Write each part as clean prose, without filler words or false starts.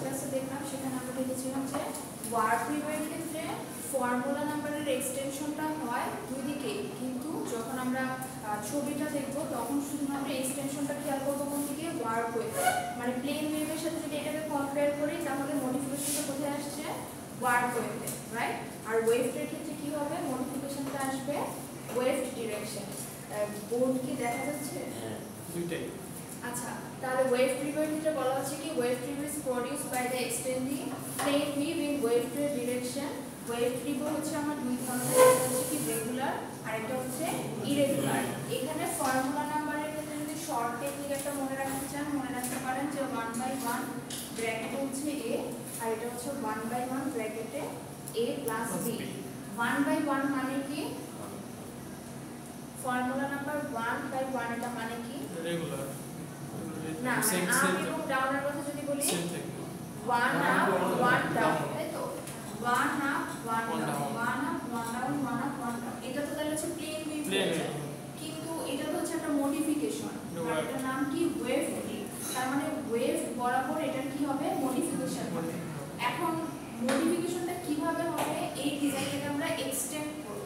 ক্লাসে দেখলাম সেখানে আমরা দেখেছিলাম যে ওয়ার্ড প্রিভিউয়ের ক্ষেত্রে ফর্মুলা নাম্বারের এক্সটেনশনটা হয় দুই দিকেই, কিন্তু যখন আমরা ছবিটা দেখব তখন শুধুমাত্র এক্সটেনশনটা খেয়াল করবো কোন দিকে, ওয়ার্ড ওয়েভে। মানে প্লেন ওয়েভের সাথে যদি এটাকে কম্পেয়ার করি তাহলে মডিফিকেশনটা কোথায় আসছে, ওয়ার্ড ওয়েভে, রাইট? আর ওয়েভের ক্ষেত্রে কি হবে, মডিফিকেশনটা আসবে ওয়েভ ডিরেকশন। বোর্ড কি দেখা যাচ্ছে? হ্যাঁ, দুইটাই। আচ্ছা, তাহলে ওয়েভ প্রিভিউয়ের ক্ষেত্রে বলা হচ্ছে কি wave preview is produced by the extending plane wave in wave direction. Wave preview হচ্ছে আমার দুই ধরনের, একটা হচ্ছে কি রেগুলার আর একটা হচ্ছে ইরেগুলার। এখানে ফর্মুলা নাম্বারের ক্ষেত্রে যদি শর্ট টেকনিক একটা মনে রাখতে চান, মনে রাখতে পারেন যে 1/1 ব্র্যাকেটে হচ্ছে a আর এটা হচ্ছে 1/1 ব্র্যাকেটে a প্লাস b। 1/1 মানে কি, ফর্মুলা নাম্বার 1/1 এটা মানে কি রেগুলার না, সেম আপ সেম এবং ডাউনের কথা যদি বলি সেম থাকে 1 আপ 1 ডাউন, তাই তো 1 up 1 down 1 up 1 down 1 up 1 down. এটা তো তাহলে হচ্ছে প্লেন ওয়েভ, কিন্তু এটা তো হচ্ছে একটা মডিফিকেশন, এটার নাম কি ওয়েভ ডি। তার মানে ওয়েভ বরাবর এটার কি হবে, মডিফিকেশন হবে। এখন মডিফিকেশনটা কিভাবে হবে, এই ডিজাইনটাকে আমরা এক্সটেন্ড করব।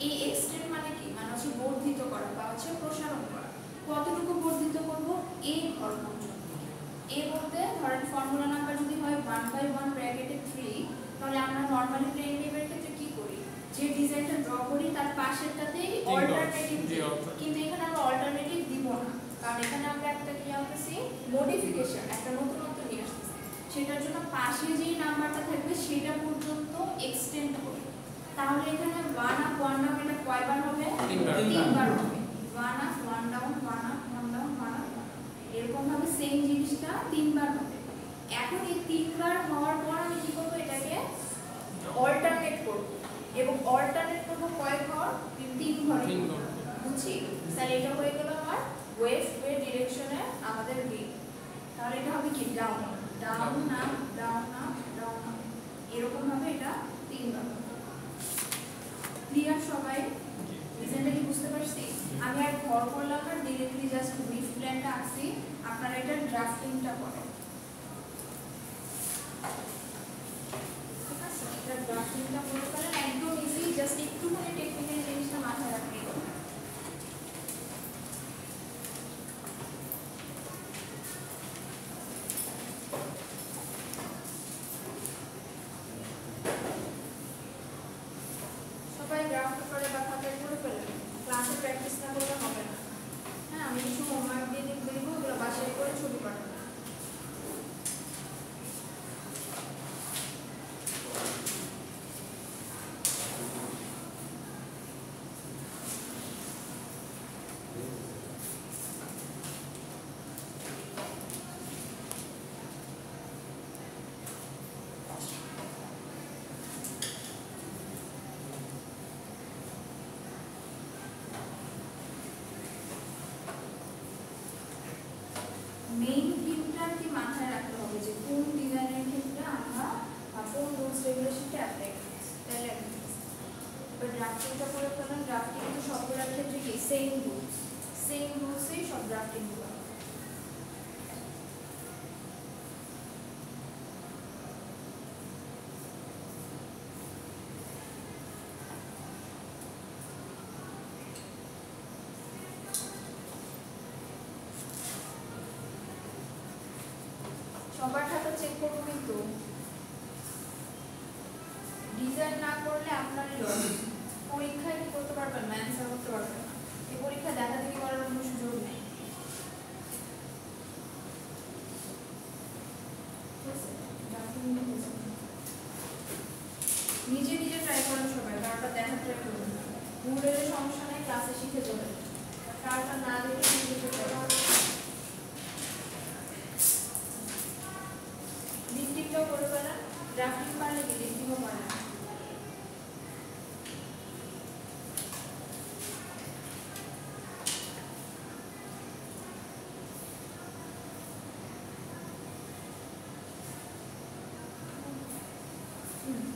এই এক্সটেন্ড মানে কি, মানে হচ্ছে বর্ধিত করা বা হচ্ছে প্রসারণ করা। কতটুকু বর্ধিত করব, এই ঘর পর্যন্ত। এই বলতে ধরেন ফর্মুলা নাম্বার যদি হয় 1/1 ব্র্যাকেটে 3, তাহলে আমরা নরমালি প্লেন ওয়েভের ক্ষেত্রে কি করি, যে ডিজাইনটা ড্র করি তার পাশেরটাতেই অল্টারনেটিভ দিই, কিন্তু এখানে আমরা অল্টারনেটিভ দিব না, কারণ এখানে আমরা একটা কি আনতেছি, মডিফিকেশন, একটা নতুনত্ব নিয়ে আসতেছি। সেটার জন্য পাশে যেই নাম্বারটা থাকবে সেটা পর্যন্ত এক্সটেন্ড করি। তাহলে এখানে 1 আপ 1 ডাউন এটা কয়বার হবে, তিনবার হবে। 1 up 1 down 1 up 1 down 1 up, এরকম ভাবে সেম জিনিসটা তিনবার হবে। এখন এই তিনবার হওয়ার পর আমি কি করব, এটাকে অল্টারনেট করব, এবং অল্টারনেট করব কয় ঘর, তিন ঘর। বুঝছি? তাহলে এটা হয়ে গেল আমার ওয়েভ ডিরেকশনে আমাদের বি। তাহলে এটা হবে কি, down down up down up down up, এরকম ভাবে এটা তিনবার। ক্লিয়ার সবাই? ডিজাইনটা কি বুঝতে পারছি? আমি আর ঘর করলাম না, ডিরেক্টলি জাস্ট ব্রিফ প্ল্যানটা আঁকছি, আপনারা এটা ড্রাফটিংটা করেন। ঠিক আছে, এটা ড্রাফটিংটা করে ফেলেন, একদম ইজি, জাস্ট একটুখানি টেকনিক্যাল জিনিসটা মাথায় রাখলেই হবে। সবাই গ্রাফ পেপারে বা খাতায় করে ফেলেন, ক্লাসে প্র্যাকটিস না করলে হবে না। হ্যাঁ, আমি কিছু হোমওয়ার্ক দিয়ে দেবো, ওগুলো বাসায় করে ছবি পাঠাবো। মেইন থিমটা কি মাথায় রাখতে হবে, যে কোন ডিজাইনের ক্ষেত্রে আমরা কোন রুলস রেগুলেশনটা অ্যাপ্লাই করছি। তাহলে এবার ড্রাফটিংটা করে ফেলেন। ড্রাফটিং তো সবগুলোর ক্ষেত্রে কি সেম রুলসেই সব ড্রাফটিংগুলো। সবার খাতা চেক করবো, কিন্তু ডিজাইন না করলে আপনারই লস। পরীক্ষায় কি করতে পারবেন না, অ্যান্সার করতে পারবেন না। এই পরীক্ষা দেখা দেখি করার কোনো সুযোগ নেই। নিজে নিজে ট্রাই করেন সবাই, কারোটা দেখা ট্রাই করবেন না। মুডের সমস্যা নেই, ক্লাসে শিখে যাবেন। কারোটা না দেখে নিজে ট্রাই করবেন। লিফটিংটাও করে ফেলেন, ড্রাফটিং পারলে কি লিফটিংও পারেন।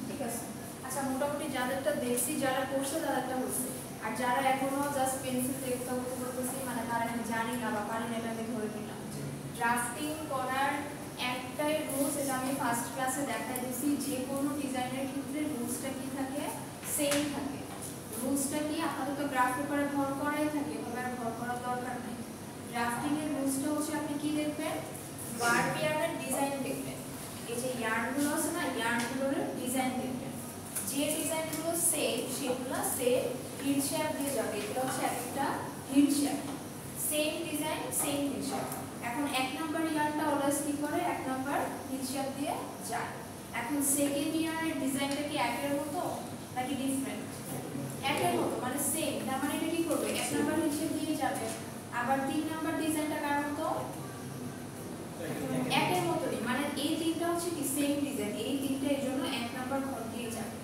ঠিক আছে, আচ্ছা মোটামুটি যাদেরটা দেখছি, যারা করছে তাদেরটা হচ্ছে, আর যারা এখনো জাস্ট পেন্সিল দেখতে করতেছি, মানে তারা আমি জানি না বা পারি না, এটা আমি ধরে নিলাম। ড্রাফটিং করার একটাই রুলস, এটা আমি ফার্স্ট ক্লাসে দেখাই দিয়েছি যে কোনো ডিজাইনের ক্ষেত্রে রুলসটা কি থাকে, সেম থাকে। রুলসটা কি আপাতত গ্রাফ পেপারে ভর করাই থাকে, এভাবে আর ভর করার দরকার নেই। ড্রাফটিং এর রুলসটা হচ্ছে আপনি কি দেখবেন, ওয়ার্ড পেয়ারের ডিজাইন দেখবেন। এই যে ইয়ার্নগুলো আছে না, ইয়ার্নগুলোর ডিজাইন দেখবেন। যে ডিজাইনগুলো সেম সেগুলো সেম হিট শেপ দিয়ে যাবে। এটা হচ্ছে একটা heart shape, same design same heart shape. এখন এক নাম্বার ইয়ার্নটা অলওয়েজ কি করে, এক নাম্বার হিট শেপ দিয়ে যায়। এখন সেকেন্ড ইয়ারের ডিজাইনটা কি একের মতো নাকি ডিফারেন্ট? একের মতো, মানে সেম। তার মানে এটা কি করবে, এক নাম্বার হিট শেপ দিয়ে যাবে। আবার তিন নাম্বার ডিজাইনটা কার মতো, একের মতোই, মানে এই তিনটা হচ্ছে কি সেম ডিজাইন, এই তিনটা এর জন্য এক নাম্বার ঘর দিয়ে যাবে।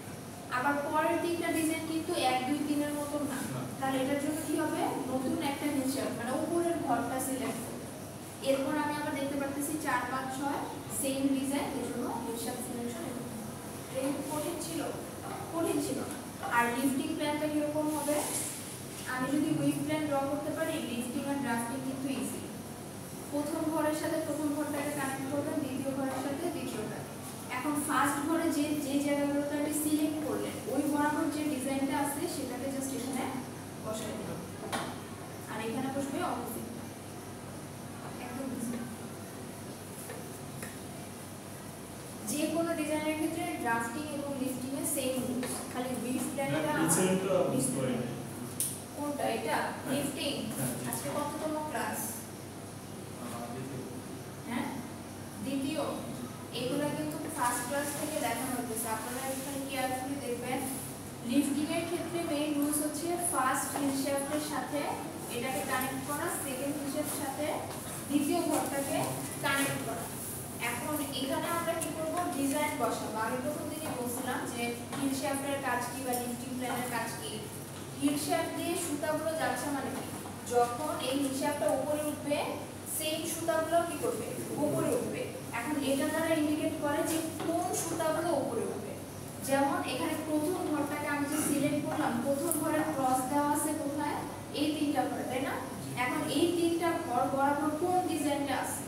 আবার পরের তিনটা ডিজাইন কিন্তু 1 2 3 এর মতো না, তাহলে এটার জন্য কি হবে, নতুন একটা হিসাব, মানে উপরের ঘরটা সিলেক্ট করব। এরপর আমি আবার দেখতে পাচ্ছি 4 5 6 সেম ডিজাইন, এর জন্য হিসাব সিলেকশন। এই কঠিন ছিল, কঠিন ছিল না। আর লিফটিং প্ল্যানটা কিরকম হবে, আমি যদি উইথ প্ল্যান ড্র করতে পারি, লিফটিং আর ড্রাফটিং কিন্তু ইজি। প্রথম ঘরের সাথে প্রথম ঘরটাকে কানেক্ট করবেন, দ্বিতীয় ঘরের সাথে দ্বিতীয়টা। এখন ফার্স্ট ঘরে যে যে জায়গাগুলোতে আপনি সিলেক্ট করলেন, ওই বরাবর যে ডিজাইনটা আছে সেটাকে জাস্ট এখানে বসাই দিন, আর এখানে বসবে অপোজিট। একদম যে কোনো ডিজাইনের ক্ষেত্রে ড্রাফটিং এবং লিফটিং এ সেম রুলস, খালি উইথ প্ল্যানটা কোনটা, এটা লিফটিং। আজকে কততম ক্লাস? হ্যাঁ, দ্বিতীয়। এগুলা কিন্তু ফার্স্ট ক্লাস থেকে দেখানো হচ্ছে, আপনারা এখানে কেয়ারফুলি দেখবেন। লিফটিং এর ক্ষেত্রে মেইন রুলস হচ্ছে ফার্স্ট হিট শেপের সাথে এটাকে কানেক্ট করা, সেকেন্ড হিট শেপের সাথে দ্বিতীয় ঘরটাকে কানেক্ট করা। এখন এখানে আমরা কি করব, ডিজাইন বসাবো। আমি প্রথম দিনই বলছিলাম যে হিট শেপের কাজ কি বা লিফটিং প্ল্যানের কাজ কি। হিট শেপ দিয়ে সুতাগুলো যাচ্ছে মানে কি, যখন এই হিট শেপটা উপরে উঠবে সেম সুতাগুলো কি করবে, উপরে উঠবে। এখন এটা দ্বারা ইন্ডিকেট করে যে কোন সুতাগুলো উপরে উঠবে। যেমন এখানে প্রথম ঘরটাকে আমি যে সিলেক্ট করলাম, প্রথম ঘরের ক্রস দেওয়া আছে কোথায়, এই তিনটা ঘর, তাই না? এখন এই তিনটা ঘর বরাবর কোন ডিজাইনটা আছে,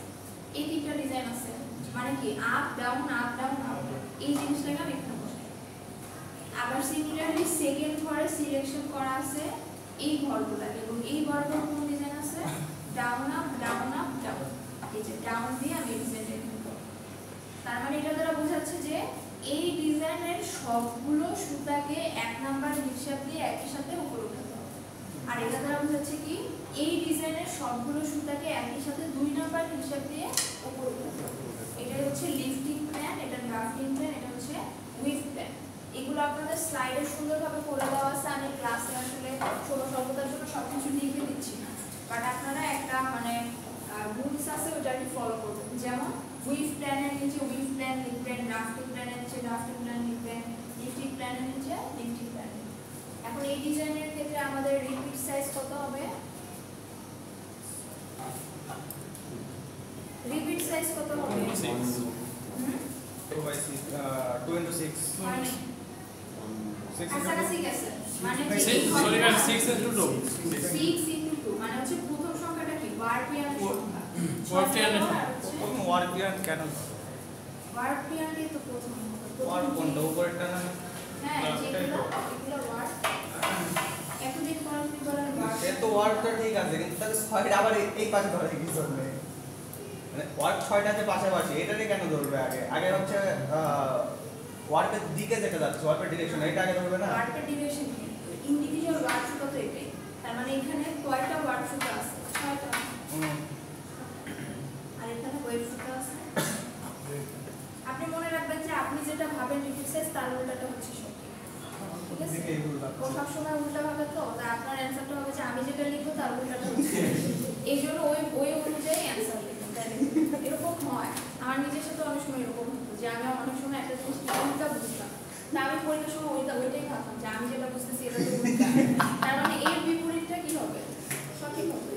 এই তিনটা ডিজাইন আছে, মানে কি up down up down up down, এই জিনিসটাকে আমি এখানে বসাই। আবার সিমিলারলি সেকেন্ড ঘরে সিলেকশন করা আছে এই ঘরগুলোকে, এবং এই ঘরগুলো কোন ডিজাইন আছে, down up down up down. এই যে ডাউন দিয়ে আমি ডিজাইন করব। তার মানে এটা দ্বারা বোঝাচ্ছে যে এই ডিজাইনের সবগুলো সুতাকে এক নাম্বার হিসাব দিয়ে একই সাথে উপরে উঠাতে হবে। আর এটা দ্বারা বোঝাচ্ছে কি, এই ডিজাইনের সবগুলো সুতাকে একই সাথে 2 নাম্বার হিসাব দিয়ে উপরে উঠাতে হবে। এটা হচ্ছে লিফটিং প্ল্যান, এটা ড্রাফটিং প্ল্যান, এটা হচ্ছে উইথ প্ল্যান। এগুলো আপনাদের স্লাইডে সুন্দরভাবে করে দেওয়া আছে। আমি ক্লাসে আসলে ছোট সর্বতার জন্য সবকিছু লিখে দিচ্ছি না, বাট আপনারা একটা মানে রুলস আছে ওটাকে ফলো করবেন। যেমন উইথ প্ল্যানের নিচে উইথ প্ল্যান লিখবেন, ড্রাফটিং প্ল্যানের নিচে ড্রাফটিং প্ল্যান লিখবেন, লিফটিং প্ল্যানের নিচে লিফটিং প্ল্যান। এখন এই ডিজাইনের ক্ষেত্রে আমাদের রিপিট সাইজ কত হবে, রিপিট সাইজ কত হবে, 2 into 6 মানে 6 কাছাকাছি গেছে, মানে 6 into 2 6 into 2 মানে হচ্ছে প্রথম সংখ্যাটা কি, ওয়ার্ড পিয়ারের সংখ্যা। ওয়ার্ড পিয়ার কেন, ওয়ার্ড পিয়ারই তো প্রথম ওয়ার্ড কোনটা উপরেরটা না? হ্যাঁ, যেগুলো এগুলো ওয়ার্ড এতদিন পর কি বলেন ওয়ার্ড, সে তো ওয়ার্ডটা ঠিক আছে, কিন্তু তাহলে 6টা আবার এই পাশে ধরে কি জন্য, মানে ওয়ার্ড 6টা আছে পাশাপাশি, এটাকে কেন ধরবে আগে? আগে হচ্ছে ওয়ার্ডের দিকে যেটা যাচ্ছে, ওয়ার্ডের ডিরেকশন, এটা আগে ধরবে না? ওয়ার্ডের ডিরেকশন কি, ইন্ডিভিজুয়াল ওয়ার্ড সুতা তো এটাই। তার মানে এখানে কয়টা ওয়ার্ড সুতা আছে, 6টা। আর এখানে ওয়েব সুতা আছে। আপনি মনে রাখবেন যে আপনি যেটা ভাবেন রিপিট সাইজ, তার উল্টাটা হচ্ছে সঠিক। ঠিক আছে, ও সবসময় উল্টা ভাবে, তো আপনার অ্যান্সারটা হবে যে আমি যেটা লিখবো তার উল্টাটা হচ্ছে। এই জন্য ওই অনুযায়ী অ্যান্সার লিখবেন, এরকম হয়। আমার নিজের সাথে অনেক সময় এরকম হতো যে আমি অনেক সময় একটা জিনিস উল্টা বুঝতাম, তা আমি পরীক্ষার সময় ওইটাই ভাবতাম যে আমি যেটা বুঝতেছি এটা তো উল্টা। তার মানে এর বিপরীতটা কি হবে, সঠিক হবে।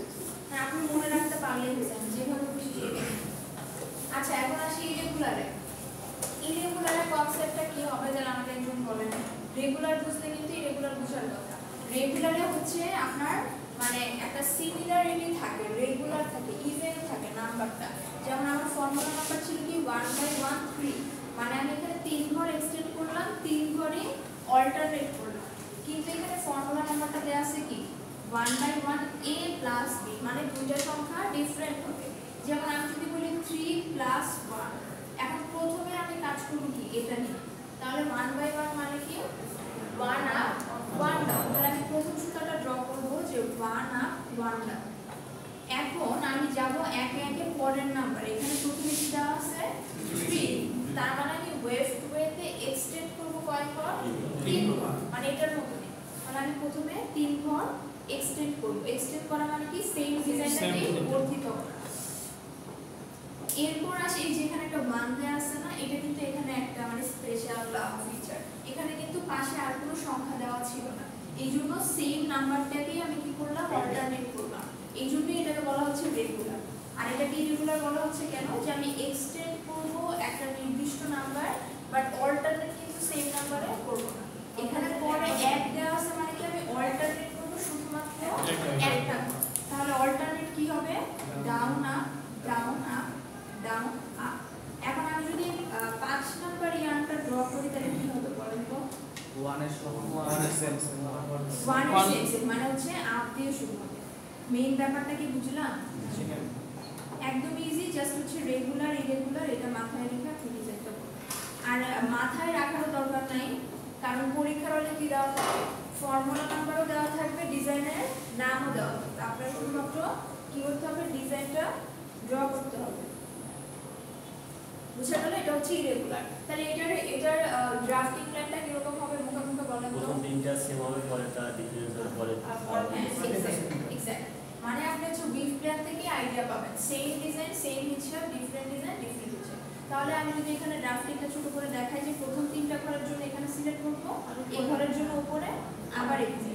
আপনি মনে রাখতে পারলেই হয়েছে, আমি যেভাবে খুশি সেভাবে। আচ্ছা, এখন আসি ইরেগুলারে। ইরেগুলারের কনসেপ্টটা কি হবে, যারা আমাকে একজন বলেন। রেগুলার বুঝতে কিন্তু ইরেগুলার বোঝার কথা। রেগুলারে হচ্ছে আপনার মানে একটা সিমিলারিটি থাকে, রেগুলার থাকে, ইভেন থাকে নাম্বারটা। যেমন আমার ফর্মুলা নাম্বার ছিল কি 1/1 3, মানে আমি এখানে 3 ঘর এক্সটেন্ড করলাম, 3 ঘরে অল্টারনেট করলাম, কিন্তু এখানে ফর্মুলা নাম্বারটা দেয়া আছে কি 1/1 a প্লাস b, মানে দুইটা সংখ্যা ডিফারেন্ট হবে। যেমন আমি যদি বলি 3 প্লাস 1, এখন প্রথমে আমি কাজ করব কি এটা নিয়ে, তাহলে 1/1 মানে কি 1 আপ 1 ডাউন, তাহলে আমি প্রথম সূত্রটা ড্র করব যে 1 আপ 1 ডাউন। এখন আমি যাব একে একে পরের নাম্বার, এখানে প্রথমে কি দেওয়া আছে 3, তার মানে আমি ওয়েভ টু ওয়েতে এক্সটেন্ড করব কয় ঘর 3 ঘর, মানে এটার মতই। তাহলে আমি প্রথমে 3 ঘর এক্সটেন্ড করব, এক্সটেন্ড করা মানে কি সেম ডিজাইনটাকে বর্ধিত করা। এরপর আসে এই যেখানে একটা 1 দেয়া আছে না, এটা কিন্তু এখানে একটা মানে স্পেশাল ফিচার, এখানে কিন্তু পাশে আর কোনো সংখ্যা দেওয়া ছিল না, এইজন্য সেম নাম্বারটাকেই আমি কি করলাম অল্টারনেট করলাম, এইজন্যই এটাকে বলা হচ্ছে রেগুলার। আর এটাকে ইরেগুলার বলা হচ্ছে কেন, যে আমি এক্সটেন্ড করব একটা নির্দিষ্ট নাম্বার বাট অল্টারনেট কিন্তু সেম নাম্বারে করব না। এখানে পরে এক দেওয়া আছে মানে কি আমি অল্টারনেট করব শুধুমাত্র একটা, তাহলে অল্টারনেট কি হবে down up down up down up. এখন আমি যদি 5 নাম্বার ইয়ারটা ড্র করি তাহলে কি হবে বলেন তো, 1 এর সমান 1 এর সেম 1 এর সেম মানে হচ্ছে আপ দিয়ে শুরু হবে। মেইন ব্যাপারটা কি বুঝলাম, একদম ইজি, জাস্ট হচ্ছে রেগুলার ইরেগুলার এটা মাথায় রেখে ঠিক যেতে হবে। আর মাথায় রাখারও দরকার নাই, কারণ পরীক্ষার হলে কি দেওয়া থাকে ফর্মুলা নাম্বারও দেওয়া থাকবে, ডিজাইনের নামও দেওয়া থাকবে, আপনার শুধুমাত্র কি করতে হবে ডিজাইনটা ড্র করতে হবে। বুঝা গেল, এটা হচ্ছে ইরেগুলার। তাহলে এটার ড্রাফটিং প্ল্যানটা কি রকম হবে মুখে মুখে বলেন তো। প্রথম তিনটা সেম হবে, পরেরটা ডিফারেন্স হবে, পরে এক্স্যাক্ট, মানে আপনি হচ্ছে বিফ প্ল্যান থেকে আইডিয়া পাবেন, সেম ডিজাইন সেম হিসাব, ডিফারেন্ট ডিজাইন ডিফারেন্ট হিসাব। তাহলে আমি যদি এখানে ড্রাফটিংটা ছোট করে দেখাই যে প্রথম 3টা ঘরের জন্য এখানে সিলেক্ট করব, এই ঘরের জন্য উপরে আবার এখানে,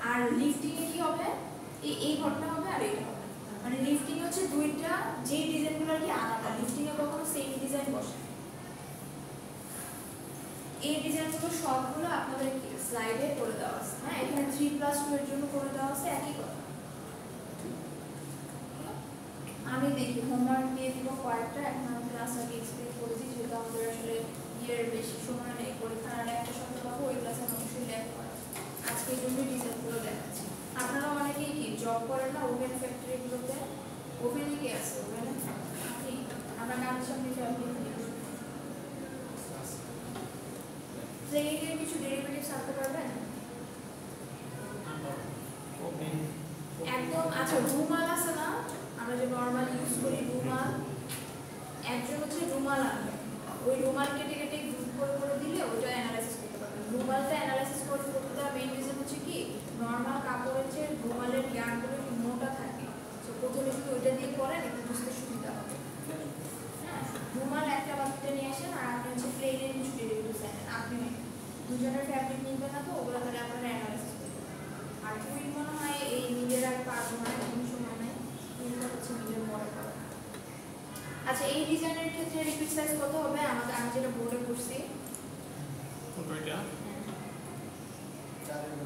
আর লিফটিং এ কি হবে এই ঘরটা হবে আর এইটা হবে, মানে লিফটিং হচ্ছে দুইটা যে ডিজাইনগুলো কি আলাদা, লিফটিং এ কখনো সেম ডিজাইন বসে। এই ডিজাইনগুলো সবগুলো আপনাদের স্লাইডে করে দেওয়া আছে, হ্যাঁ এখানে 3+2 এর জন্য করে দেওয়া আছে একই কথা। আমি দেখি হোমওয়ার্ক দিয়ে দিব কয়েকটা, এখন আমি ক্লাস আগে এক্সপ্লেন করেছি, যেহেতু আমাদের আসলে ইয়ের বেশি সময় নেই, পরীক্ষার আর একটা সপ্তাহ পাবো, ওই ক্লাসে অবশ্যই ল্যাব করা। আজকে এই জন্য ডিজাইনগুলো দেখাচ্ছি। আপনারা অনেকেই কি জব করেন না ওভেন ফ্যাক্টরিগুলোতে, ওভেনে কি আছে ওভেনে আপনি আমরা গানের সামনে এর কিছু ডেরিভেটিভস আনতে পারবেন একদম। আচ্ছা রুমাল আছে না, আমরা যে নরমাল ইউজ করি রুমাল, একজন হচ্ছে রুমাল আনবে, ওই রুমাল কেটে কেটে গ্রুপ করে দিলে ওটা অ্যানালাইসিস করতে পারবেন। রুমালটা অ্যানালাইসিস করতে দেওয়ার মেইন রিজন হচ্ছে কি নরমাল কাপড়ের যে রুমালের ইয়ারগুলো একটু মোটা থাকে, তো প্রথমে যদি ওইটা দিয়ে পরেন একটু বুঝতে সুবিধা হবে। হ্যাঁ রুমাল একটা বাতিতে নিয়ে আসেন, আর আপনি হচ্ছে প্লেনের কিছু ডেরিভেটিভস আনেন, আপনি দুজনের ফ্যাব্রিক নিবে না, তো ওগুলো তাহলে আপনারা অ্যানালাইসিস করবেন। আর কুইন মনে হয় এই নিজের আর পারবো না, কোনো সময় নাই, কুইনটা হচ্ছে নিজের পরে করা। আচ্ছা এই ডিজাইনের ক্ষেত্রে রিপিট সাইজ কত হবে, আমাদের আমি যেটা বোর্ডে করছি কোনটা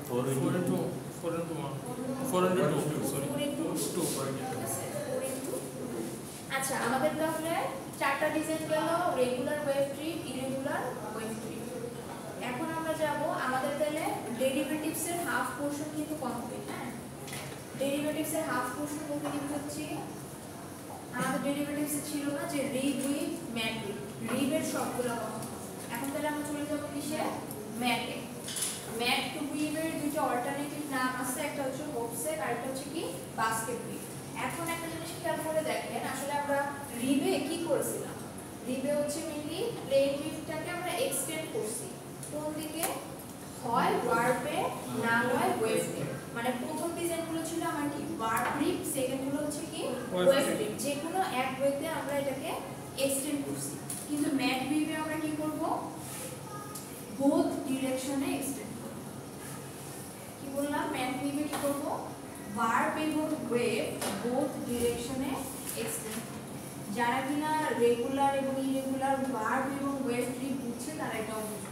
4x2 সরি 2 আচ্ছা আমাদের তাহলে 4টা ডিজাইন গেল, regular wave trip, irregular wave trip. এখন আমরা যাব আমাদের তাহলে ডেরিভেটিভস এর হাফ পোরশন কিন্তু কমপ্লিট। হ্যাঁ ডেরিভেটিভস এর হাফ পোরশন বলতে কি হচ্ছে, আমাদের ডেরিভেটিভস ছিল না যে রিব উইথ ম্যাট উইথ, রিবের সবগুলো কমন। এখন তাহলে আমরা চলে যাব কিসে ম্যাটে। ম্যাট টু উইভের দুটো অল্টারনেটিভ নাম আছে, একটা হচ্ছে হোপসেট আর একটা হচ্ছে কি বাস্কেট উইভ। এখন একটা জিনিস খেয়াল করে দেখেন, আসলে আমরা রিবে কি করেছিলাম, রিবে হচ্ছে মেইনলি প্লেন উইভটাকে আমরা এক্সটেন্ড করছি কোন দিকে, হয় ওয়ার্পে না হয় ওয়েভে। মানে প্রথম ডিজাইনগুলো ছিল আমার কি ওয়ার্প রিব, সেকেন্ড গুলো হচ্ছে কি ওয়েভ রিব, যেগুলো এক ওয়েতে আমরা এটাকে এক্সটেন্ড করছি। কিন্তু ম্যাট উইভে আমরা কি করব বোথ ডিরেকশনে এক্সটেন্ড করব। কি বললাম ম্যাট উইভে কি করব ওয়ার্প এবং ওয়েভ বোথ ডিরেকশনে এক্সটেন্ড। যারা কিনা রেগুলার এবং ইরেগুলার ওয়ার্প এবং ওয়েভ রিব বুঝছে তারা এটাও বুঝবে।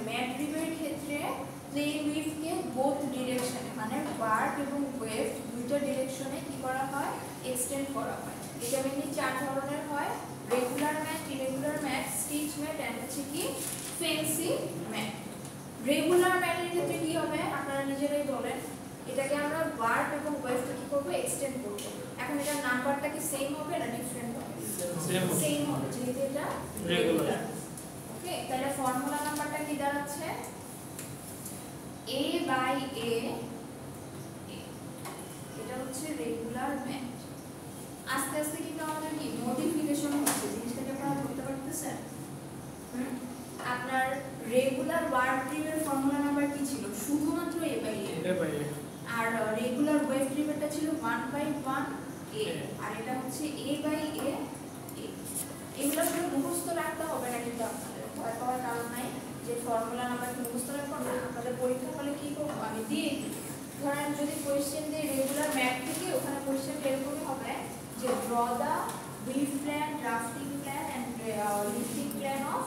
ম্যাট রিবের ক্ষেত্রে প্লেন উইভকে বোথ ডিরেকশনে মানে ওয়ার্প এবং ওয়েভ দুইটা ডিরেকশনে কি করা হয় এক্সটেন্ড করা হয়। এটা মেইনলি চার ধরনের হয়, regular mat, irregular mat, stitch mat and হচ্ছে কি ফ্যান্সি ম্যাট। রেগুলার ম্যাটের ক্ষেত্রে কি হবে আপনারা নিজেরাই বলেন, এটাকে আমরা ওয়ার্ড এবং ওয়েভটা কি করব এক্সটেন্ড করব। এখন এটার নাম্বারটা কি সেম হবে না ডিফারেন্ট হবে? সেম হবে যেহেতু এটা রেগুলার। ওকে, তাহলে ফর্মুলা নাম্বারটা কি দাঁড়াচ্ছে a বাই a, এটা হচ্ছে রেগুলার ম্যাট। আস্তে আস্তে কিন্তু আমাদের কি মডিফিকেশন হচ্ছে, জিনিসটাকে আপনারা ধরতে পারতেছেন। আপনার রেগুলার ওয়ার্ড ট্রিপের ফর্মুলা নাম্বার কি ছিল? শুধুমাত্র a বাই a, আর রেগুলার ওয়েভ ট্রিপেরটা ছিল 1/1 a, আর এটা হচ্ছে a বাই a। এগুলো শুধু মুখস্থ রাখতে হবে না, কিন্তু আপনাদের ভয় পাওয়ার কারণ নাই যে ফর্মুলা নাম্বার মুখস্থ রাখবো না। আপনাদের পরীক্ষা হলে কি করবো আমি দিয়ে দিই। ধরেন যদি কোয়েশ্চেন দিয়ে রেগুলার ম্যাথ থেকে, ওখানে কোয়েশ্চেন এরকমই হবে যে draw the brief plan, drafting plan and lifting plan of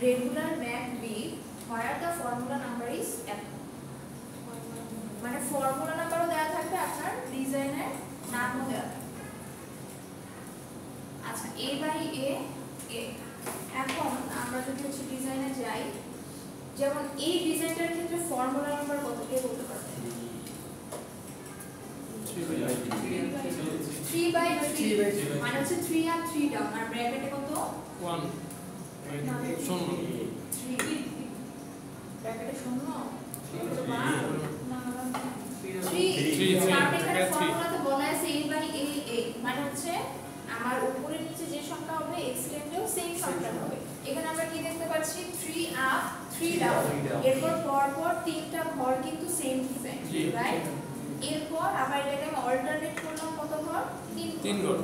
regular math brief where the formula number is এত। মানে ফর্মুলা নাম্বারও দেওয়া থাকবে, আপনার ডিজাইনের নামও দেওয়া থাকবে। আচ্ছা, a বাই a, এখন আমরা যদি হচ্ছে ডিজাইনে যাই, যেমন এই ডিজাইনটার ক্ষেত্রে ফর্মুলা নাম্বার কত কে বলতে পারবে? 3/3, মানে হচ্ছে 3 আর 3 ডাউন, আর ব্র্যাকেটে কত 1 শূন্য 3 ব্র্যাকেটে শূন্য 3। কারণ এখানে ফর্মুলাতে বলা আছে a বাই a, মানে হচ্ছে আমার উপরে নিচে যে সংখ্যা হবে এক্সটেন্ডেও সেম সংখ্যা হবে। এখানে আমরা কি দেখতে পাচ্ছি 3 আপ 3 ডাউন, এরপর পরপর তিনটা ঘর কিন্তু সেম ডিজাইন, রাইট? এরপর আবার এটাকে আমি অল্টারনেট করলাম কত ঘর? 3 ঘর।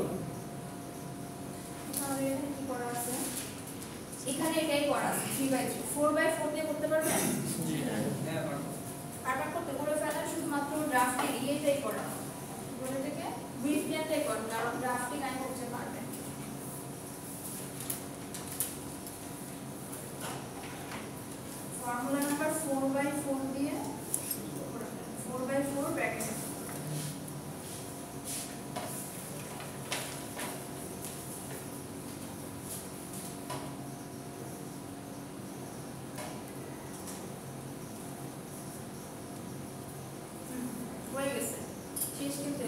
তাহলে এখানে কি করা আছে? এখানে এটাই করা আছে 3/3। 4/4 দিয়ে করতে পারবেন? জি হ্যাঁ পারবো। পারবেন করতে, করে ফেলেন। শুধুমাত্র ড্রাফটে ইয়েটাই করা বলে থেকে ব্রিফ প্ল্যানটাই করেন, কারণ ড্রাফটিং আই করতে পারবেন। ফর্মুলা নাম্বার 4/4 দিয়ে 4/4 ব্র্যাকেট। হয়ে গেছে, শেষ কিন্তু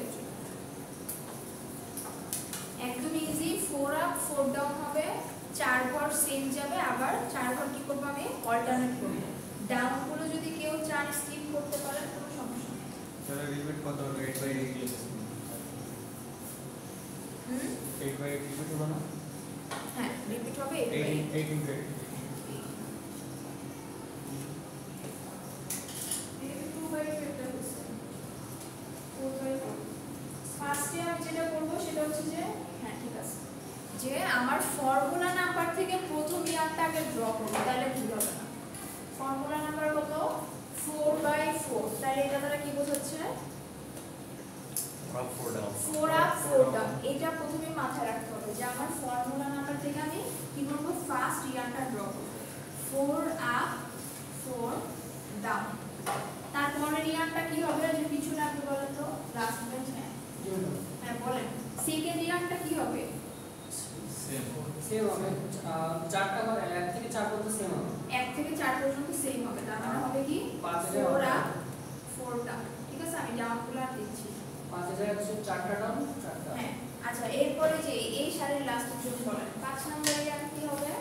একদম ইজি। 4 আপ 4 ডাউন হবে, 4 ঘর সেম যাবে, আবার 4 ঘর কি করব আমি অল্টারনেট করব। ডাউন গুলো যদি কেউ চান স্কিপ করতে পারেন, কোনো সমস্যা নেই। তাহলে রিপিট কত হবে? 8/8 8/8 রিপিট হবে না? হ্যাঁ, রিপিট হবে 8 into 8। 2/8 হচ্ছে 4/4। ফার্স্টে আমি যেটা করব সেটা হচ্ছে যে, হ্যাঁ ঠিক আছে, যে আমার ফর্মুলা নাম্বার থেকে প্রথম ইয়ারটা আগে ড্র করব, তাহলে ভুল হবে না। ফর্মুলা নাম্বার কত? 4/4। তাহলে এটা দ্বারা কি বোঝাচ্ছে? 4 আপ 4 ডাউন। এটা প্রথমে মাথায় রাখতে হবে যে আমার ফর্মুলা নাম্বার থেকে আমি কি করব? ফার্স্ট ইয়ারটা ড্র করব। 4 আপ 4 ডাউন। তারপরের ইয়ারটা কি হবে? যে পিছনে আপনি বলেন তো, লাস্ট বেঞ্চ। হ্যাঁ বলেন, সেকেন্ড ইয়ারটা কি হবে? সেম হবে, চারটা ঘর 1 থেকে 4 পর্যন্ত সেম হবে। 1 থেকে 4 পর্যন্ত সেম হবে, তার মানে হবে কি 4 আপ 4 ডাউন। ঠিক আছে, আমি ডাউনগুলো আর দিচ্ছি। 5000 হচ্ছে 4টা ডাউন 4টা। হ্যাঁ, আচ্ছা, এরপরে যে এই সারির লাস্ট জন্য বলেন 5 নম্বরে ইয়ার কি হবে?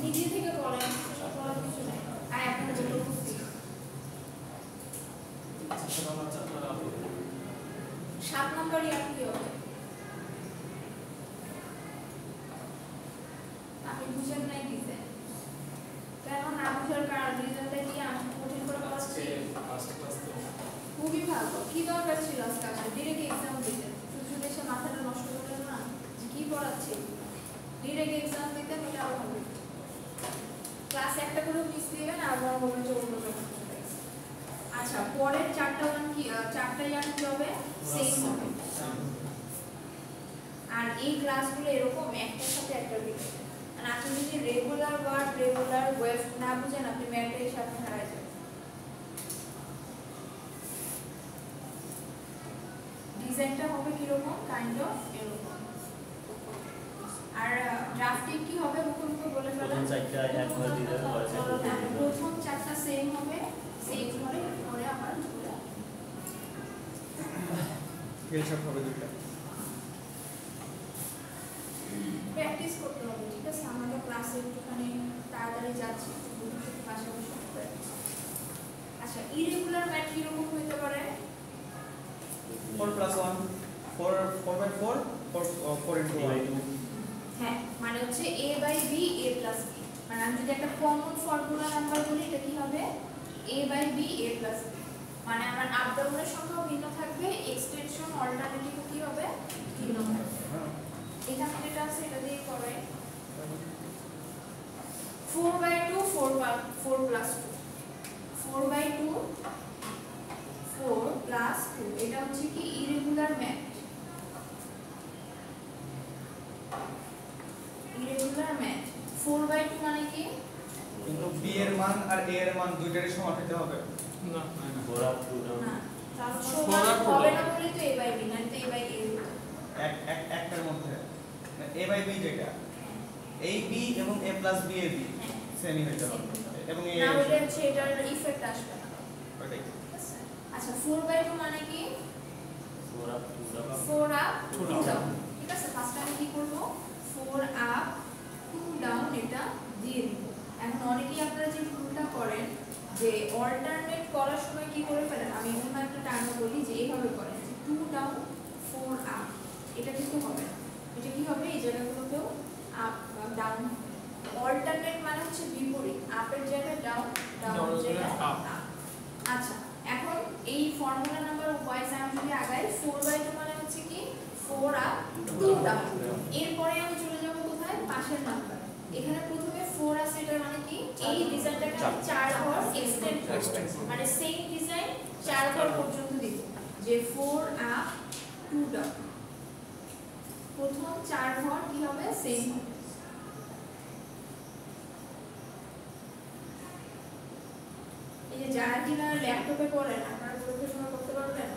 নিজে থেকে বলেন, বলার কিছু নাই। আর আপনারা যেটা বুঝছি 7 নম্বর ইয়ার কি হবে? আপনি বুঝেন নাই ডিজাইন, কেন না বুঝার কারণ ডিজাইনটা কি আমি কঠিন করে বলছি? খুবই ভালো, কি দরকার ছিল আজকে আসলে ডিরেক্ট এক্সাম দিতে? শুধু এসে মাথাটা নষ্ট করলেন না যে কি পড়াচ্ছে, ডিরেক্ট এক্সাম দিতে এটা আরো ভালো। ক্লাস একটা করে মিস দিবেন আর বড় বলবেন যে অন্য যখন। আচ্ছা, পরের 4টা ওয়ান কি 4টা ইয়ার কি হবে? সেম হবে। আর এই ক্লাসগুলো এরকম একটার সাথে একটা দিবেন। আর আপনি যদি রেগুলার ওয়ার্ড, রেগুলার ওয়েভ না বুঝেন, আপনি ম্যাথের সাথে হারাই যাবেন। ডিজাইনটা হবে কিরকম কাইন্ড অফ এরকম। আর ড্রাফটিং কি হবে মুখে মুখে বলে ফেলেন। প্রথম চারটা একবার দিতে পরে চারটা প্রথম চারটা সেম হবে, সেম করে পরে আবার হিলসব হবে দুইটা। প্র্যাকটিস করতে হবে, ঠিক আছে? আমাদের ক্লাসে একটুখানি তাড়াতাড়ি যাচ্ছি, পাশাপাশি। আচ্ছা, ইরেগুলার ম্যাথ কিরকম হতে পারে? 4 + 1 4/4 4 into 1। হ্যাঁ, মানে হচ্ছে a by b a plus b। মানে আমি যদি একটা কমন ফর্মুলা নাম্বার বলি, এটা কি হবে? a by b a plus b। মানে আমার আপ ডাউনের সংখ্যাও ভিন্ন থাকবে, এক্সটেনশন অল্টারনেটিভ কি হবে? ভিন্ন থাকবে। এখানে যেটা আছে এটা দিয়ে করে 4/2 4 প্লাস 2 4/2 4 প্লাস 2। এটা হচ্ছে কি ইরেগুলার ম্যাথ। ইরেগুলার ম্যাথ 4/2 মানে কি? কিন্তু b এর মান আর a এর মান দুইটারই সমান হতে হবে। না ফোর আপ টু ডাউন না, তাহলে সমান হবে না বলে তো a বাই b, না তো a বাই a। একটার মধ্যে a বাই b যেটা a b এবং a প্লাস b এর b সেমই হয়ে যাবে এবং a না হলে হচ্ছে এটার ইফেক্ট আসবে না। ওটাই। আচ্ছা, 4/2 মানে কি? Four up to down 4 up 2 2 down। Down. ঠিক আছে, ফার্স্ট আমি কি করব? 4 আপ 2 ডাউন এটা দিয়ে দিব। এখন অনেকেই আপনারা যে ভুলটা করেন যে অল্টারনেট করার সময় কি করে ফেলেন, আমি অন্য একটা টার্ম বলি যে এইভাবে করেন যে 2 ডাউন 4 আপ। এটা কিন্তু হবে না। এটা কি হবে? এই জায়গাগুলোতেও আপ বা ডাউন। অল্টারনেট মানে হচ্ছে বিপরীত, আপের জায়গায় ডাউন, ডাউনের জায়গায় আপ। আচ্ছা, এখন এই ফর্মুলা নাম্বার ওয়াইজ আমি যদি আগাই 4/2 মানে হচ্ছে কি 4 আপ 2 ডাউন। এরপরে আমি চলে যাব কোথায়? পাশের নাম্বার। এখানে প্রথমে 4 আছে, এটা মানে কি এই ডিজাইনটাকে আমি 4 ঘর এক্সটেন্ড করব, মানে সেম ডিজাইন 4 ঘর পর্যন্ত দিব যে 4 আপ 2 ডাউন। প্রথম 4 ঘর কি হবে? সেম হবে। এই যে যারা কিনা ল্যাপটপে করেন, আপনারা প্রফেশনাল করতে পারবেন।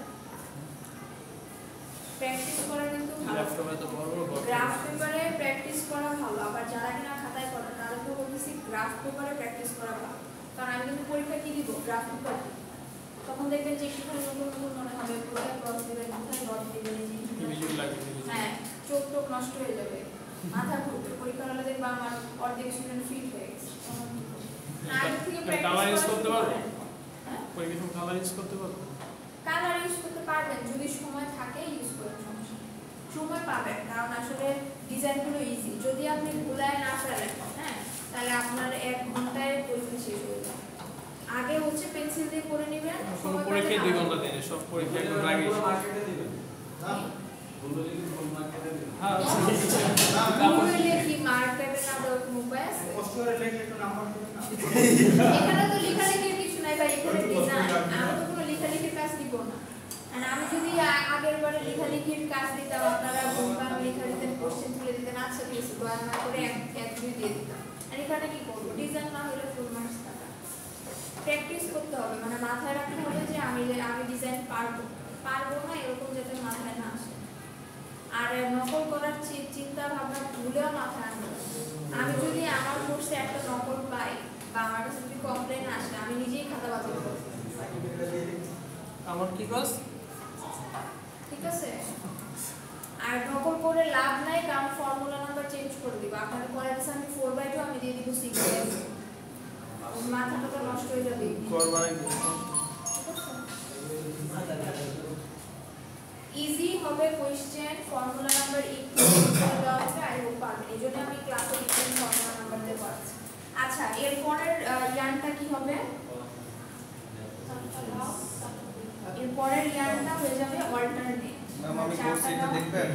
প্র্যাকটিস করা কিন্তু ভালো, ল্যাপটপে তো বড় বড় গ্রাফ পেপারে প্র্যাকটিস করা ভালো। আবার যারা কিনা খাতায় করেন তাদেরকে বলতেছি গ্রাফ পেপারে প্র্যাকটিস করা ভালো। কারণ আমি কিন্তু পরীক্ষা কি দিব? Graph paper. তখন দেখবেন যে একটুখানি নতুন নতুন মনে হবে, কোথায় ক্রস দেবেন, কোথায় ডট দেবেন। ভিজুয়াল লাগে হ্যাঁ, চোখ টোক নষ্ট হয়ে যাবে, মাথা ঘুরবে। পরীক্ষা হলে দেখবা আমার অর্ধেক স্টুডেন্ট ফিট হয়ে গেছে। আগে থেকে কালার ইউজ প্র্যাকটিস করতে পারবো? হ্যাঁ, পরীক্ষা কালার ইউজ করতে পারবো? কালার ইউজ করতে পারবেন যদি সময় থাকে, ইউজ করেন, সমস্যা নেই। সময় পাবেন, কারণ আসলে ডিজাইনগুলো ইজি। যদি আপনি ভুলায় না ফেলেন, হ্যাঁ, তাহলে আপনার 1 ঘন্টায় পরীক্ষা শেষ হয়ে যাবে। আগে হচ্ছে পেন্সিল দিয়ে করে নেবেন, কোনো সময় পরীক্ষায় 2 পেলে ঘন্টা দিনে সব পরীক্ষা একদম রাগে মার্কেটে দিবেন না বললো যে ফুল মার্কেটে দিবেন হ্যাঁ তাহলে কি মার্ক দেবেন না দেওয়ার কোনো উপায় আছে? কষ্ট করে লিখলে একটু নাম্বার দিবেন না এখানে তো লেখালেখির কিছু নাই ভাই, এখানে ডিজাইন। আমি তো কোনো লেখালেখির কাজ দিব না। আর আমি যদি আগের বারে লেখালেখির কাজ দিতাম, আপনারা বলতাম লেখা দিতেন, কোশ্চেন তুলে দিতেন, আচ্ছা ঠিক আছে, দয়া না করে 1-2 দিয়ে দিতাম। আর এখানে কি করবো? ডিজাইন না হলে ফুল মার্কস থাকা। প্র্যাকটিস করতে হবে, মানে মাথায় রাখতে হবে যে আমি ডিজাইন পারবো না, এরকম যাতে মাথায় না আসে। আর নকল করার চিন্তা ভাবনা ভুলেও মাথায় আনবে না। আমি যদি আমার কোর্সে একটা নকল পাই বা আমার কাছে যদি কমপ্লেন আসে, আমি নিজেই খাতা বাতিল করব। আমার কি কাজ? ঠিক আছে? আর নকল করে লাভ নাই, কারণ ফর্মুলা নাম্বার চেঞ্জ করে দিব। আপনাদের পরে আছে আমি 4/2 আমি দিয়ে দিব 6/2। মাথাটা তো নষ্ট হয়ে যাবে। করবাই ইজি হবে কোশ্চেন, ফর্মুলা নাম্বার একটু করে দেওয়া হবে, আই হোপ পারবেন। এই জন্য আমি ক্লাসে লিখেন ফর্মুলা নাম্বার দিয়ে পড়াচ্ছি। আচ্ছা, এরপরের ইয়ানটা কি হবে? এরপরের ইয়ানটা হয়ে যাবে অল্টারনেট। ম্যাম আমি কোর্স এটা দেখবেন?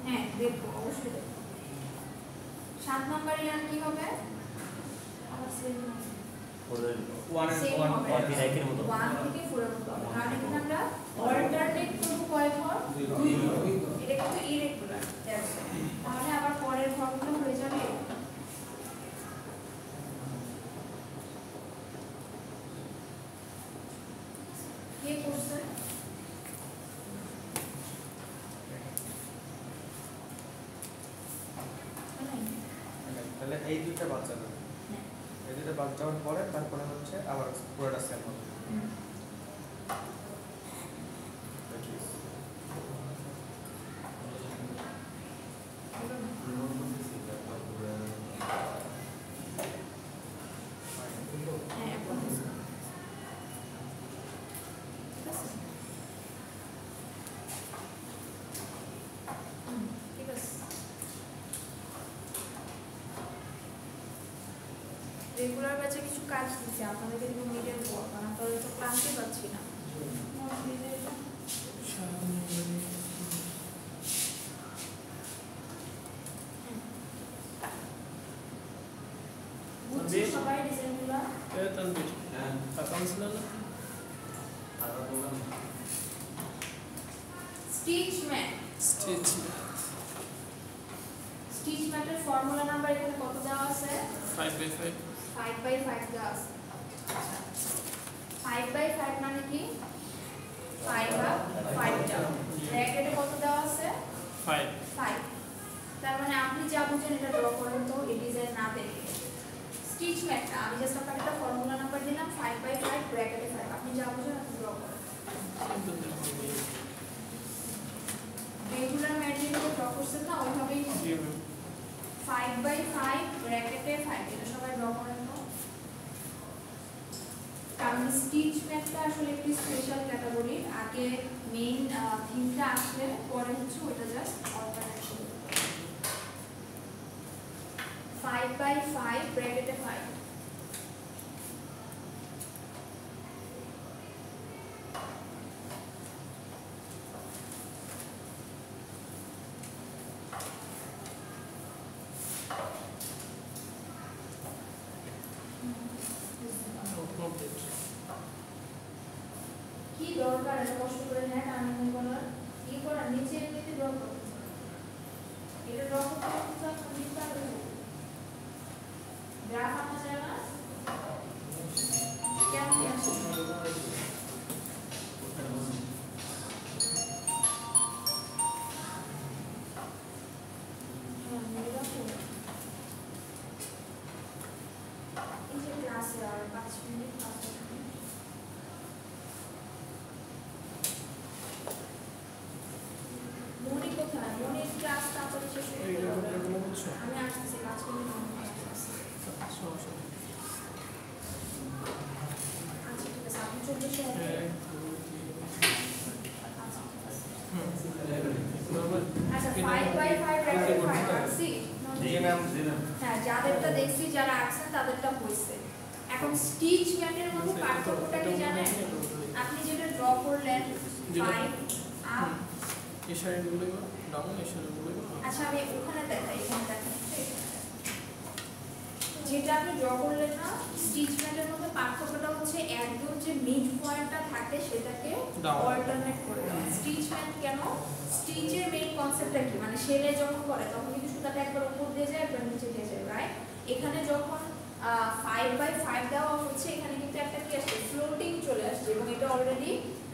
হ্যাঁ, দেখবো, অবশ্যই দেখবো। 7 নাম্বার ইয়ান কি হবে? আবার সেম ওদের 1 Same and হবে। 1 একই মতো 1 থেকে 4 এর মতো হবে। কারণ এখানে আমরা অল্টারনেট করব কয় ঘর? 2 ঘর। এটা কিন্তু ইরেগুলার। তাহলে আবার পরের ঘরগুলো হয়ে যাবে। কে করছে? তাহলে এই দুইটা বাদ যাবে, এই দুইটা বাদ যাওয়ার পরে তারপরে হচ্ছে আবার পুরোটা স্ক্যান হবে। হ্যাঁ এখন ঠিক আছে। রেগুলার ব্যাচে কিছু কাজ দিচ্ছে আপনাদেরকে কিন্তু মিডিয়াম করব না, তাহলে তো ক্লাসে পাচ্ছি না। বুঝছি সবাই ডিজাইনগুলো। তানভীর হ্যাঁ কাকাম ছিল না আবার বললাম স্টিচ ম্যাট, স্টিচ স্টিচ ম্যাটের ফর্মুলা নাম্বার এখানে কত দেওয়া আছে? 5/5 5/5 দেওয়া আছে। 5/5 মানে কি? 5 ভাগ 5 দেওয়া। ব্র্যাকেটে কত দেওয়া আছে? 5 5। তার মানে আপনি যা বুঝেন এটা ড্র করেন তো এই ডিজাইন না দেখে। স্টিচ ম্যাটটা আমি জাস্ট আপনাকে একটা ফর্মুলা নাম্বার দিলাম 5/5 ব্র্যাকেটে 5, আপনি যা বুঝেন আপনি ড্র করেন। রেগুলার ম্যাট যেভাবে ড্র করছেন না ওইভাবেই 5/5 ব্র্যাকেটে 5, এটা সবাই ড্র করেন তো। কারণ স্টিচ ম্যাটটা আসলে একটি স্পেশাল ক্যাটাগরি, আগে মেইন থিমটা আসলে পরে হচ্ছে ওটা জাস্ট অল্টারনেট করে 5/5 ব্র্যাকেটে 5। কি দরকার এত কষ্ট করে হ্যাঁ টার্মিনাল করার? কি করার নিচে এমনিতে ড্র করতে এটা ড্র করতে তো খুবই পারবে গ্রাফ আনা যায় না কেমন আছে? এই যে ক্লাসে আর 5 মিনিট 5 মিনিট মনে কোথায়? মনে ক্লাস তারপরে শেষ হয়ে এইটা গেল। এগুলো বুঝছো আমি আসতেছি 5 মিনিট মনে আসতেছি। সমস্যা নেই। আচ্ছা ঠিক আছে আপনি 40 এ এক, আসবেন। দুই, তিন। আচ্ছা ঠিক আছে। বাবা, আচ্ছা এটা 5/5 ব্র্যাকেট 5 আসছি। জি ম্যাম। হ্যাঁ যাদেরটা দেখছি যারা আছেন তাদেরটা হইছে। এখন স্টিচ ম্যাটের মধ্যে পার্থক্যটা কি জানেন? আপনি যেটা ড্র করলেন 5 আপ। এই সাইডগুলো ডাউন, এই সাইডগুলো আচ্ছা আমি ওখানে দেখাই, এখানে দেখাই। যেটা আপনি ড্র করলেন না স্টিচ ম্যাটের মধ্যে পার্থক্যটা হচ্ছে একদম যে মিড পয়েন্টটা থাকে সেটাকে Down. অল্টারনেট করে দেওয়া। স্টিচ ম্যাট কেন? স্টিচের মেইন কনসেপ্টটা কি? মানে সেলাই যখন করে তখন কিন্তু সুতাটা একবার উপর দিয়ে যায় একবার নিচে দিয়ে যায়, রাইট? এখানে যখন 5/5 দেওয়া হচ্ছে এখানে কিন্তু একটা কি আসছে ফ্লোটিং চলে আসছে এবং এটা অলরেডি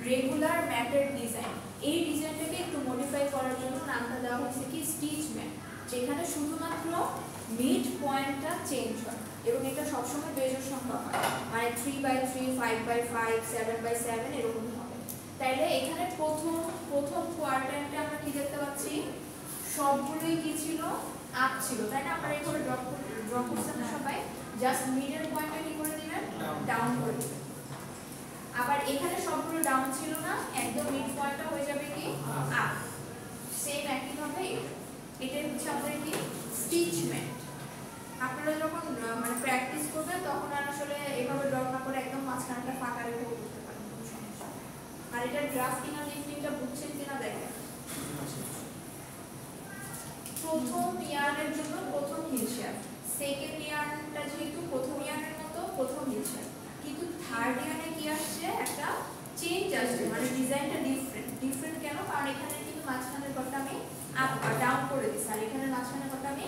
রেগুলার ম্যাটের ডিজাইন। এই ডিজাইনটাকে একটু মডিফাই করার জন্য নামটা দেওয়া হয়েছে কি স্টিচ ম্যাট, যেখানে শুধুমাত্র মিড পয়েন্টটা চেঞ্জ হয় এবং এটা সবসময় বেজোড় সংখ্যা হয়, মানে 3/3 5/5 7/7 এরকম হবে। তাইলে এখানে প্রথম কোয়ার্টারটা আমরা কি দেখতে পাচ্ছি? সবগুলোই কি ছিল? আপ ছিল, তাই না? আপনারা এইভাবে ড্র করছেন না সবাই? জাস্ট মিডল পয়েন্টটা কি করে দিবেন? ডাউন করে দিবেন। আবার এখানে সবগুলো ডাউন ছিল না, একদম মিড পয়েন্টটা হয়ে যাবে কি আপ। সেম একই ভাবে এটাই হচ্ছে আমাদের কি স্টিচ ম্যাট। আপনারা যখন মানে প্র্যাকটিস করবেন তখন আর আসলে এইভাবে ড্র না করে একদম মাঝখানটা ফাঁকা রেখে করতে পারেন, কোনো সমস্যা নেই। আর এটা ড্রাফটিং আর লিফটিংটা বুঝছেন কিনা দেখেন। প্রথম ইয়ারের জন্য প্রথম হিল শেয়ার, সেকেন্ড ইয়ারটা যেহেতু প্রথম ইয়ারের মতো প্রথম হিল শেয়ার, কিন্তু থার্ড ইয়ারে কি আসছে একটা চেঞ্জ আসছে, মানে ডিজাইনটা ডিফারেন্ট কেন? কারণ এখানে কিন্তু মাঝখানের ঘরটা আমি আপ ডাউন করে দিচ্ছি আর এখানে মাঝখানের ঘরটা আমি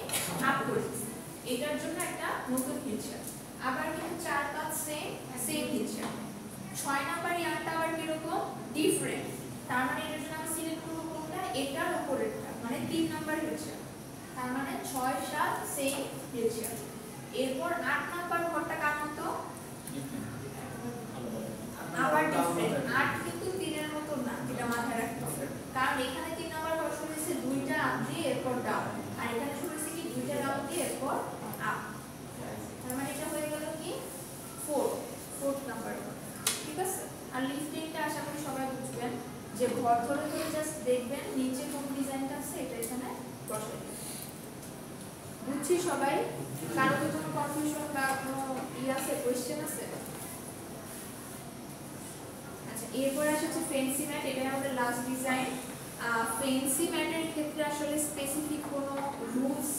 আপ করে দিচ্ছি, এটার জন্য একটা নতুন হিল শেয়ার। আবার কিন্তু 4 5 সেম হিল শেয়ার। 6 নাম্বার ইয়ারটা আবার কিরকম ডিফারেন্ট, তার মানে এটার জন্য আমি সিলেক্ট করবো কোনটা? এটার উপরেরটা, মানে 3 নাম্বার হিল শেয়ার। তার মানে 6 7 সেম রেশিও। এরপর 8 নাম্বার ঘরটা কার মতো? আবার ডিফারেন্ট। 8 কিন্তু 3 এর মতো না, এটা মাথায় রাখতে হবে। কারণ এখানে 3 নাম্বার ঘর শুরু হয়েছে দুইটা আপ দিয়ে এরপর ডাউন, আর এখানে শুরু হয়েছে কি দুইটা ডাউন দিয়ে এরপর আপ। তার মানে এটা হয়ে গেল কি 4th নাম্বার ঘর। ঠিক আছে? আর লিফটিংটা আশা করি সবাই বুঝবেন যে ঘর ধরে ধরে জাস্ট দেখবেন নিচে কোন ডিজাইনটা আছে এটা এখানে বসাই দিবেন। বুঝছি সবাই? কারো কি কোনো কনফিউশন বা কোনো আছে, কোশ্চেন আছে? আচ্ছা, এরপর আসছে ফেন্সি ম্যাট। এটা আমাদের লাস্ট ডিজাইন। ফেন্সি ম্যাটের ক্ষেত্রে আসলে স্পেসিফিক কোনো রুলস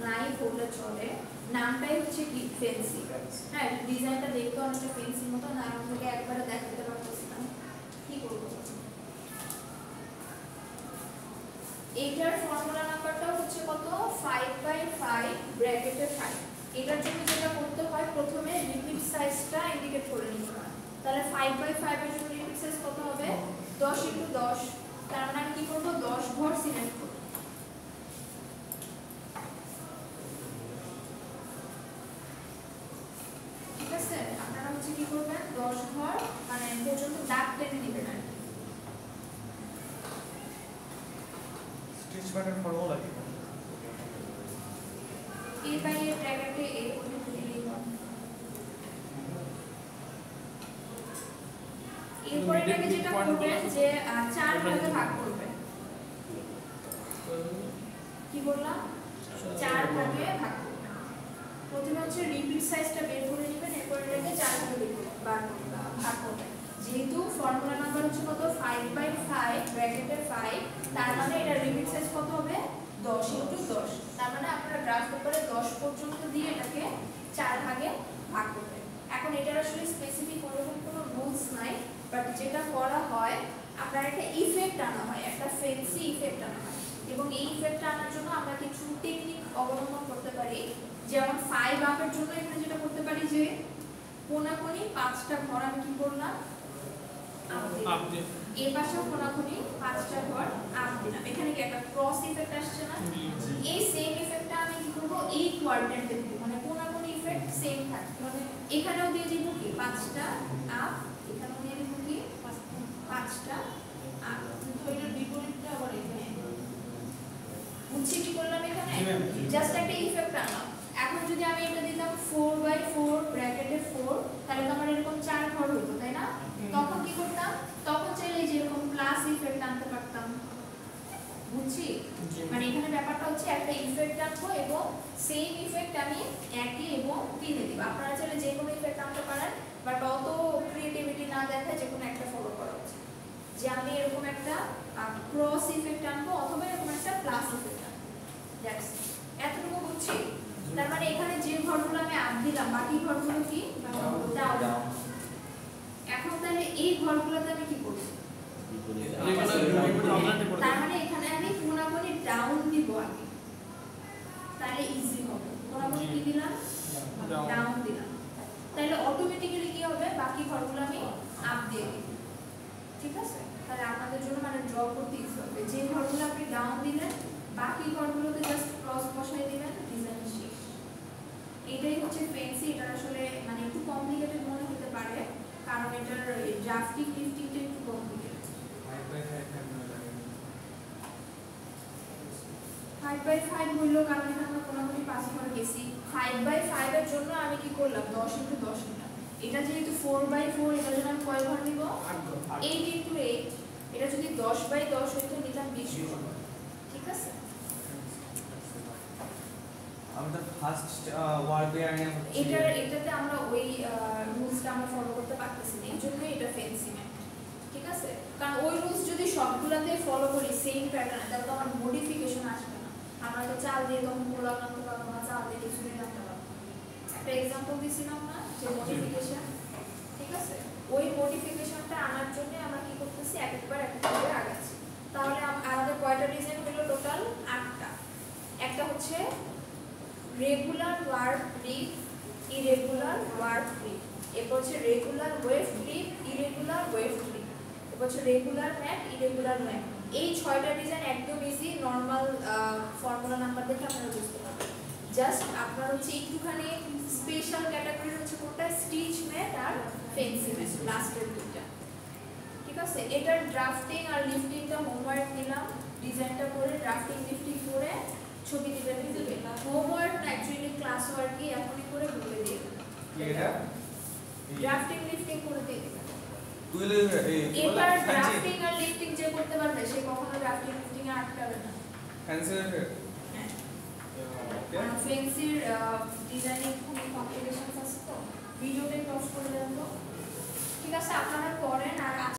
নাই বললে চলে, নামটাই হচ্ছে কি ফেন্সি। হ্যাঁ, ডিজাইনটা দেখতে অনেকটা ফেন্সির মতো, নাম থেকে একবারে দেখাতে পারতেছি না, কি করবো। এটার ফর্মুলা নাম্বারটাও হচ্ছে কত? 5/5 ব্র্যাকেটে 5। এটার জন্য যেটা করতে হয় প্রথমে রিপিট সাইজটা ইন্ডিকেট করে নিতে হয়। তাহলে 5/5 এর জন্য রিপিট সাইজ কত হবে? 10 × 10। তার মানে আমি কি করব? 10 ঘর সিলেক্ট করব। ঠিক আছে? আপনারা হচ্ছে কি করবেন? 10 ঘর মানে পর্যন্ত দাগ টেনে নেবেন আর কি। স্টিচ প্যাটার্ন ফর্মুলা কি? A/A ব্র্যাকেটে A পর্যন্ত দিলেই হবে। এরপর এটাকে যেটা করবেন যে 4 ভাগে ভাগ করবেন। কি বললাম? 4 ভাগে ভাগ করবেন। প্রথমে হচ্ছে রিপিট সাইজটা বের করে নেবেন, এরপর এটাকে 4 ভাগে ভাগ করবেন। যেহেতু ফর্মুলা নাম্বার হচ্ছে কত? 5/5 ব্র্যাকেটে 5, তার মানে এটা রিপিট সাইজ কত হবে? 10 × 10। তার মানে আপনারা গ্রাফ পেপারে 10 পর্যন্ত দিয়ে এটাকে 4 ভাগে ভাগ করবেন। এখন এটার আসলে স্পেসিফিক কোনো রুলস নাই, বাট যেটা করা হয় আপনার একটা ইফেক্ট আনা হয়, একটা ফেন্সি ইফেক্ট আনা হয়, এবং এই ইফেক্টটা আনার জন্য আমরা কিছু টেকনিক অবলম্বন করতে পারি। যেমন 5 আপের জন্য এখানে যেটা করতে পারি যে কোনাকুনি 5টা ঘর আমি কি করলাম? আপ দিলাম। এই পাশেও কোনাকুনি 5টা ঘর আপ দিলাম। এখানে কি একটা ক্রস ইফেক্ট আসছে না? এই সেম ইফেক্টটা আমি কি করব? এই কোয়াড্রেন্টে দিব, মানে কোনাকুনি ইফেক্ট সেম থাকবে। মানে এখানেও দিয়ে দিব কি 5টা আপ, এখানেও দিয়ে দিব কি 5টা আপ, কিন্তু এটার বিপরীতটা আবার এখানে। বুঝছি কি করলাম এখানে? জাস্ট একটা ইফেক্ট আনলাম। এখন যদি আমি এটা দিতাম 4/4 ব্র্যাকেটে 4, তাহলে তো আমার এরকম 4 ঘর হতো, তাই না? তখন কি করতাম? তখন চাইলে যে এরকম প্লাস ইফেক্ট আনতে পারতাম। বুঝছি? মানে এখানে ব্যাপারটা হচ্ছে একটা ইফেক্ট আনবো এবং সেম ইফেক্ট আমি 1 এবং 3 এ দিব। আপনারা চাইলে যে কোনো ইফেক্ট আনতে পারেন, বাট অত ক্রিয়েটিভিটি না দেখায় যে কোনো একটা ফলো করা উচিত। যে আমি এরকম একটা ক্রস ইফেক্ট আনবো অথবা এরকম একটা প্লাস ইফেক্ট আনবো। দ্যাটস এতটুকু বুঝছি। তার মানে এখানে যে ঘরগুলো আমি আপ দিলাম বাকি ঘরগুলো কি ডাউন। এখন তাহলে এই ঘরগুলোতে আমি কি করব? তার মানে এখানে আমি কোনাকুনি ডাউন দিব আগে, তাহলে ইজি হবে। কোনাকুনি কি দিলাম? ডাউন দিলাম। তাহলে অটোমেটিক্যালি কি হবে? বাকি ঘরগুলো আমি আপ দিয়ে দিব। ঠিক আছে? তাহলে আপনাদের জন্য মানে ড্র করতে ইজি হবে। যে ঘরগুলো আপনি ডাউন দিলেন বাকি ঘরগুলোতে জাস্ট ক্রস বসাই দিবেন, ডিজাইন শেষ। এটাই হচ্ছে ফেন্সি। এটা আসলে মানে একটু কমপ্লিকেটেড মনে হতে পারে, কারণ এটার ড্রাফটিং লিফটিংটা একটু কমপ্লিকেটেড। 5/5 হইলো কারণ এখানে আমরা কোনাকুনি 5 ঘর গেছি। 5/5 এর জন্য আমি কি করলাম? 10 × 10 নিলাম। এটা যেহেতু 4/4, এটার জন্য আমি কয় ঘর নিব? 8 × 8। এটা যদি 10/10 হইতো নিতাম 20 ঘর। ঠিক আছে? আমাদের ফার্স্ট ওয়ার্ক এরিয়া হচ্ছে এটাতে আমরা ওই রুলসটা আমরা ফলো করতে পারতেছি না, এইজন্যই এটা ফেন্সি ম্যাট। ঠিক আছে? কারণ ওই রুলস যদি সবগুলাতে ফলো করি সেম প্যাটার্ন, তাহলে তো আমার মডিফিকেশন আসবে না। আমরা তো চাল দিয়ে তখন পোলাও আনতে পারবো না, চাল দিয়ে কিছু দিয়ে আনতে পারবো। একটা এক্সাম্পল দিছিলাম না যে মডিফিকেশন। ঠিক আছে? ওই মডিফিকেশনটা আনার জন্য আমরা কি করতেছি? একবার করে আগাচ্ছি। তাহলে আমাদের কয়টা ডিজাইন হলো? টোটাল 8টা। একটা হচ্ছে regular work grip, irregular work grip, এরপর হচ্ছে regular wave grip, irregular wave grip, এরপর হচ্ছে রেগুলার ম্যাট, ইরেগুলার ম্যাট। এই 6টা ডিজাইন একদম ইজি, নরমাল ফর্মুলা নাম্বার দেখে আপনারা বুঝতে পারবেন। জাস্ট আপনার হচ্ছে একটুখানি স্পেশাল ক্যাটাগরি হচ্ছে কোনটা, স্টিচ ম্যাট আর ফেন্সি ম্যাট, লাস্টের দুইটা। ঠিক আছে, এটার ড্রাফটিং আর লিফটিংটা হোমওয়ার্ক দিলাম, ডিজাইনটা করে ড্রাফটিং লিফটিং করে ছবি দিবেন। হোমওয়ার্ক না, অ্যাকচুয়ালি ক্লাস ওয়ার্কই এখনই করে গ্রুপে দিয়ে দেবেন। এটা ড্রাফটিং লিফটিং করে দিয়ে দেবেন। তুই এই এবার ড্রাফটিং আর লিফটিং যে করতে পারবে সে কখনো ড্রাফটিং লিফটিং এ আটকাবে না। ফ্যান্সি হ্যাঁ, ওকে ফেন্সির ডিজাইনিং খুব কমপ্লিকেশনস আছে তো, ভিডিওটা অফ করে দেন তো। ঠিক আছে, আপনারা করেন। আর